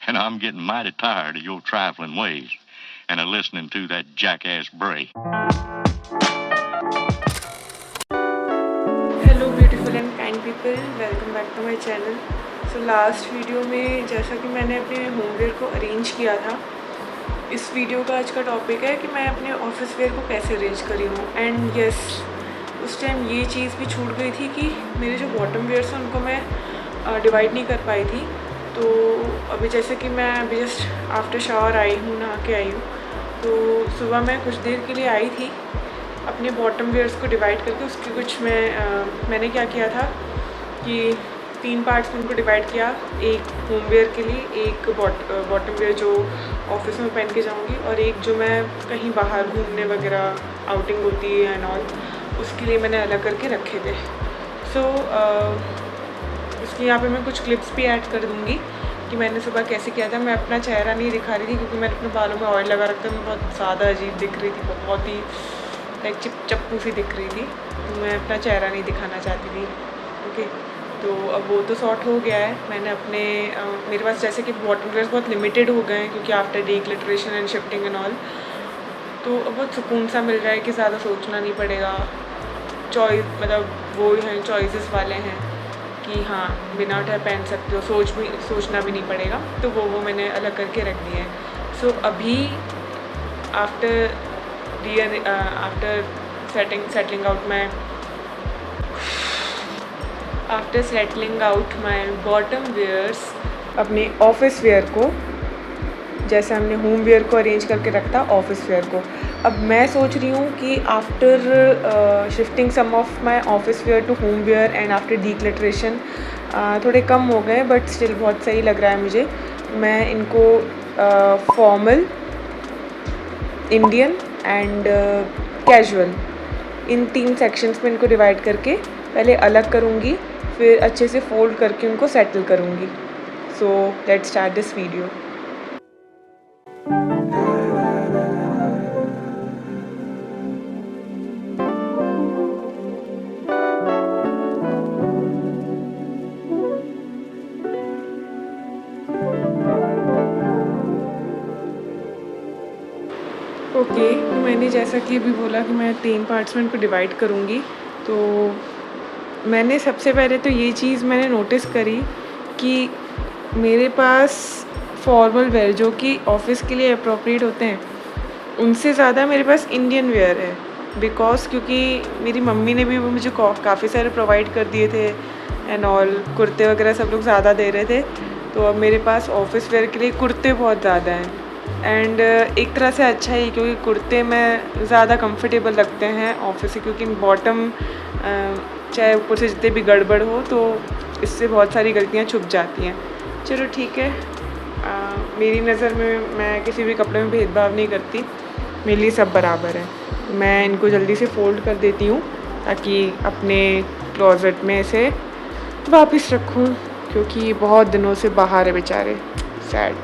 and I'm getting mighty tired of your trifling ways and of listening to that jackass Bray. Hello beautiful and kind people, welcome back to my channel. So last video में जैसा कि मैंने अपने homeware को arrange किया था, इस video का आज का टॉपिक है कि मैं अपने ऑफिस वेयर को कैसे अरेंज करी हूँ। एंड यस, उस टाइम ये चीज़ भी छूट गई थी कि मेरे जो बॉटम वेयर्स हैं उनको मैं डिवाइड नहीं कर पाई थी। तो अभी जैसे कि मैं अभी जस्ट आफ्टर शावर आई हूँ, नहा के आई हूँ, तो सुबह मैं कुछ देर के लिए आई थी अपने बॉटम वेयर्स को डिवाइड करके। उसके कुछ मैंने क्या किया था कि 3 पार्ट्स में उनको डिवाइड किया। एक होम वेयर के लिए, एक बॉटम वेयर जो ऑफिस में पहन के जाऊंगी, और एक जो मैं कहीं बाहर घूमने वगैरह आउटिंग होती है एंड ऑल, उसके लिए मैंने अलग करके रखे थे। सो इसके यहाँ पे मैं कुछ क्लिप्स भी ऐड कर दूँगी कि मैंने सुबह कैसे किया था। मैं अपना चेहरा नहीं दिखा रही थी क्योंकि मैंने अपने बालों में ऑयल लगा रखा था। मैं बहुत ज़्यादा अजीब दिख रही थी, बहुत ही लाइक चप्पू सी दिख रही थी, तो मैं अपना चेहरा नहीं दिखाना चाहती थी। ओके, तो अब वो तो सॉर्ट हो गया है। मैंने अपने मेरे पास जैसे कि बॉटम वेयर्स बहुत लिमिटेड हो गए हैं क्योंकि after decluttering and shifting and all, तो अब बहुत सुकून सा मिल रहा है कि ज़्यादा सोचना नहीं पड़ेगा। चॉइस मतलब वो हैं, चॉइसेस वाले हैं कि हाँ बिना उठाए पहन सकते हो, सोचना भी नहीं पड़ेगा। तो वो मैंने अलग करके रख दिए हैं। सो अभी after settling out my bottom wears, अपने ऑफिस वेयर को जैसे हमने होम वेयर को अरेंज करके रखता ऑफिस वेयर को, अब मैं सोच रही हूँ कि after shifting some of my office wear to home wear and after decluttering थोड़े कम हो गए, बट स्टिल बहुत सही लग रहा है मुझे। मैं इनको formal, Indian and casual, in 3 sections में इनको डिवाइड करके पहले अलग करूँगी, फिर अच्छे से फोल्ड करके उनको सेटल करूँगी। So let's start this video. Okay, तो मैंने जैसा कि अभी बोला कि मैं 3 पार्ट्स में इनको डिवाइड करूँगी। तो मैंने सबसे पहले तो ये चीज़ मैंने नोटिस करी कि मेरे पास फॉर्मल वेयर जो कि ऑफिस के लिए अप्रोप्रिएट होते हैं, उनसे ज़्यादा मेरे पास इंडियन वेयर है। बिकॉज़ क्योंकि मेरी मम्मी ने भी मुझे काफ़ी सारे प्रोवाइड कर दिए थे एंड ऑल, कुर्ते वगैरह सब लोग ज़्यादा दे रहे थे। तो अब मेरे पास ऑफिस वेयर के लिए कुर्ते बहुत ज़्यादा हैं। एंड एक तरह से अच्छा ही, क्योंकि कुर्ते में ज़्यादा कंफर्टेबल लगते हैं ऑफिस से, क्योंकि बॉटम चाहे ऊपर से जितने भी गड़बड़ हो तो इससे बहुत सारी गलतियाँ छुप जाती हैं। चलो ठीक है, मेरी नज़र में मैं किसी भी कपड़े में भेदभाव नहीं करती, मेरे लिए सब बराबर है। मैं इनको जल्दी से फोल्ड कर देती हूँ ताकि अपने क्लोज़ेट में इसे वापस रखूँ, क्योंकि ये बहुत दिनों से बाहर है बेचारे। Sad.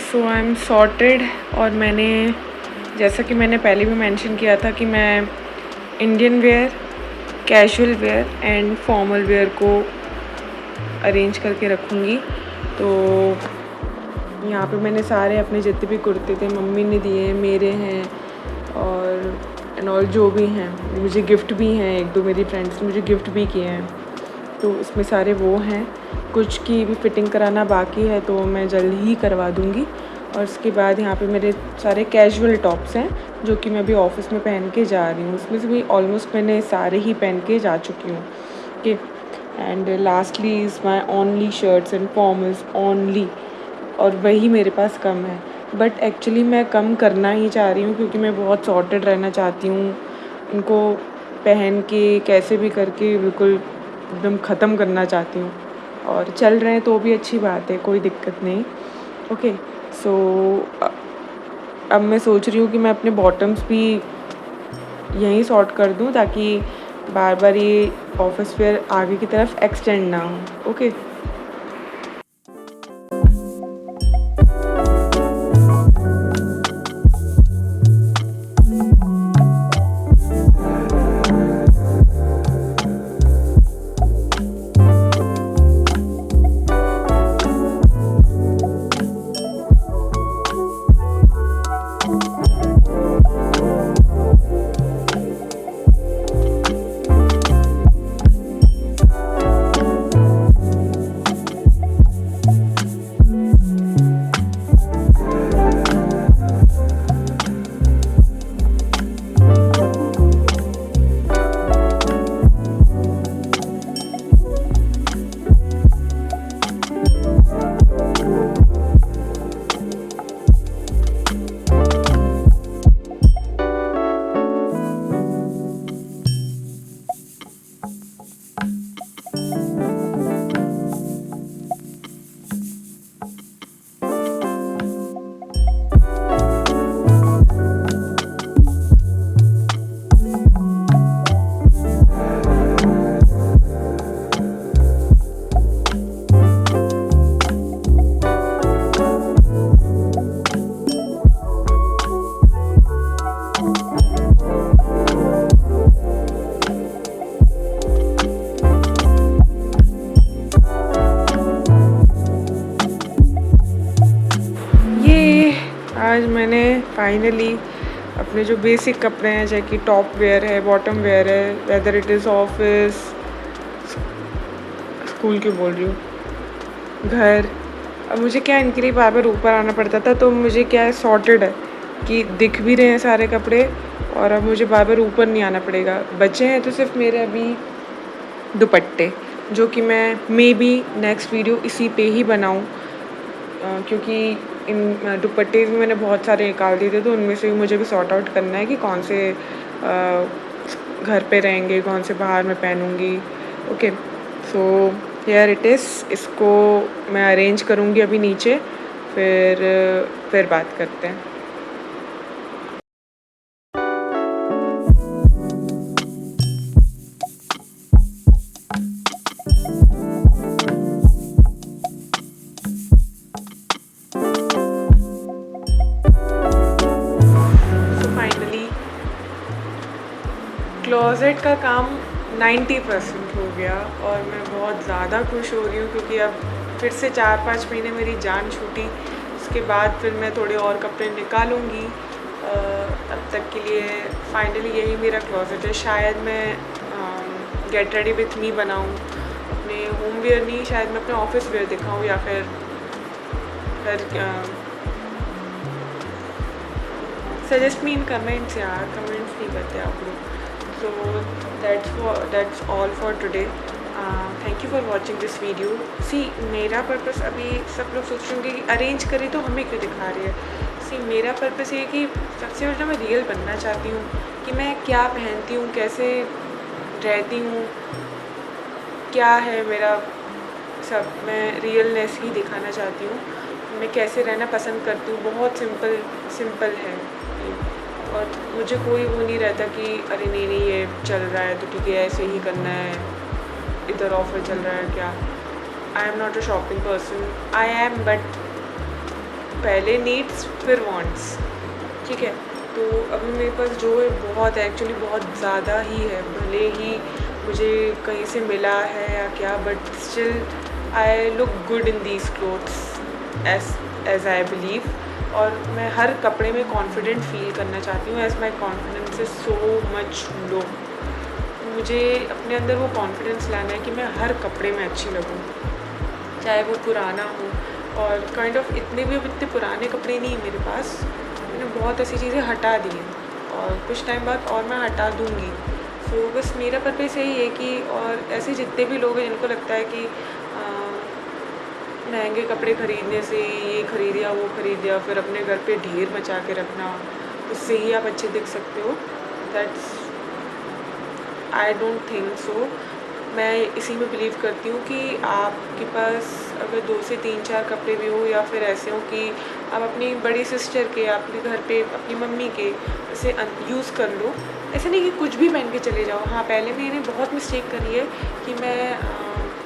So I am sorted. और मैंने जैसा कि मैंने पहले भी मेंशन किया था कि मैं Indian wear, casual wear and formal wear को अरेंज करके रखूँगी। तो यहाँ पे मैंने सारे अपने जितने भी कुर्ते थे मम्मी ने दिए, मेरे हैं और एंड ऑल जो भी हैं, मुझे गिफ्ट भी हैं, एक दो मेरी फ्रेंड्स ने मुझे गिफ्ट भी किए हैं, तो उसमें सारे वो हैं। कुछ की भी फिटिंग कराना बाकी है तो मैं जल्द ही करवा दूँगी। और उसके बाद यहाँ पे मेरे सारे कैजुअल टॉप्स हैं जो कि मैं अभी ऑफिस में पहन के जा रही हूँ। उसमें से भी ऑलमोस्ट मैंने सारे ही पहन के जा चुकी हूँ। Okay, and lastly is my only shirts and formals only, और वही मेरे पास कम है। बट एक्चुअली मैं कम करना ही चाह रही हूँ क्योंकि मैं बहुत सॉर्टेड रहना चाहती हूँ। इनको पहन के कैसे भी करके बिल्कुल एकदम ख़त्म करना चाहती हूँ। और चल रहे हैं तो भी अच्छी बात है, कोई दिक्कत नहीं। ओके, सो अब मैं सोच रही हूँ कि मैं अपने बॉटम्स भी यहीं सॉर्ट कर दूँ ताकि बार बार ये ऑफिस वेयर आगे की तरफ एक्सटेंड ना हो। ओके, आज मैंने फाइनली अपने जो बेसिक कपड़े हैं, चाहे कि टॉप वेयर है, बॉटम वेयर है, whether it is office, school क्यों बोल रही हूँ, घर। अब मुझे क्या इनके लिए बार बार ऊपर आना पड़ता था, तो मुझे क्या है सॉर्टेड है कि दिख भी रहे हैं सारे कपड़े और अब मुझे बार बार ऊपर नहीं आना पड़ेगा। बचे हैं तो सिर्फ मेरे अभी दुपट्टे, जो कि मैं मे बी नेक्स्ट वीडियो इसी पे ही बनाऊँ, क्योंकि इन दुपट्टे भी मैंने बहुत सारे निकाल दिए थे, तो उनमें से भी मुझे भी सॉर्ट आउट करना है कि कौन से घर पे रहेंगे, कौन से बाहर मैं पहनूँगी। Okay, so here it is. इसको मैं अरेंज करूँगी अभी नीचे, फिर बात करते हैं। क्लोज़ेट का काम 90% हो गया और मैं बहुत ज़्यादा खुश हो रही हूँ क्योंकि अब फिर से 4-5 महीने मेरी जान छूटी। उसके बाद फिर मैं थोड़े और कपड़े निकालूंगी। तब तक के लिए फाइनली यही मेरा क्लोज़ेट है। शायद मैं गेट रेडी विथ मी बनाऊँ, अपने होम वेयर नहीं, शायद मैं अपने ऑफिस वेयर दिखाऊँ, या फिर सजेस्ट मी इन कमेंट्स। यार कमेंट्स नहीं करते आप लोग। So that's all for today. Thank you for watching this video. See, मेरा पर्पस, अभी सब लोग सोच रहे होंगे कि अरेंज करें तो हमें क्यों दिखा रही है। See, मेरा पर्पस ये है कि सबसे पहले मैं रियल बनना चाहती हूँ कि मैं क्या पहनती हूँ, कैसे रहती हूँ, क्या है मेरा सब, मैं रियलनेस ही दिखाना चाहती हूँ। मैं कैसे रहना पसंद करती हूँ, बहुत सिंपल है। और मुझे कोई वो नहीं रहता कि अरे नहीं ये चल रहा है तो ठीक है ऐसे ही करना है, इधर ऑफर चल रहा है क्या। I am not a shopping person, I am, but पहले नीड्स फिर वांट्स, ठीक है। तो अभी मेरे पास जो है बहुत एक्चुअली बहुत ज़्यादा ही है, भले ही मुझे कहीं से मिला है या क्या, but still I look good in these clothes as I believe. और मैं हर कपड़े में कॉन्फिडेंट फील करना चाहती हूँ, as my confidence is so much low. मुझे अपने अंदर वो कॉन्फिडेंस लाना है कि मैं हर कपड़े में अच्छी लगूँ, चाहे वो पुराना हो। और काइंड ऑफ इतने पुराने कपड़े नहीं मेरे पास, मैंने बहुत ऐसी चीज़ें हटा दी हैं और कुछ टाइम बाद और मैं हटा दूँगी। सो बस मेरा पर्पस यही है कि, और ऐसे जितने भी लोग हैं जिनको लगता है कि महंगे कपड़े ख़रीदने से ये ख़रीद लिया वो ख़रीद लिया, फिर अपने घर पे ढेर मचा के रखना, उससे ही आप अच्छे दिख सकते हो, that's I don't think so. मैं इसी में बिलीव करती हूँ कि आपके पास अगर 2 से 3-4 कपड़े भी हो, या फिर ऐसे हो कि आप अपनी बड़ी सिस्टर के, अपने घर पे अपनी मम्मी के ऐसे यूज़ कर लो। ऐसे नहीं कि कुछ भी पहन के चले जाओ। हाँ, पहले मैंने बहुत मिस्टेक करी है कि मैं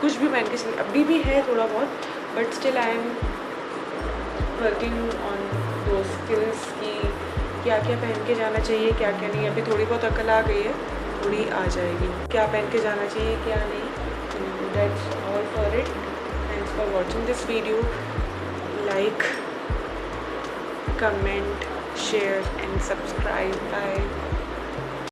कुछ भी पहन के चली, अभी भी है थोड़ा बहुत, but still I am working on दो स्किल्स कि क्या क्या पहन के जाना चाहिए, क्या क्या नहीं। अभी थोड़ी बहुत अकल आ गई है, थोड़ी आ जाएगी, क्या पहन के जाना चाहिए क्या नहीं। That's all for it. Thanks for watching this video. Like, comment, share and subscribe. Bye.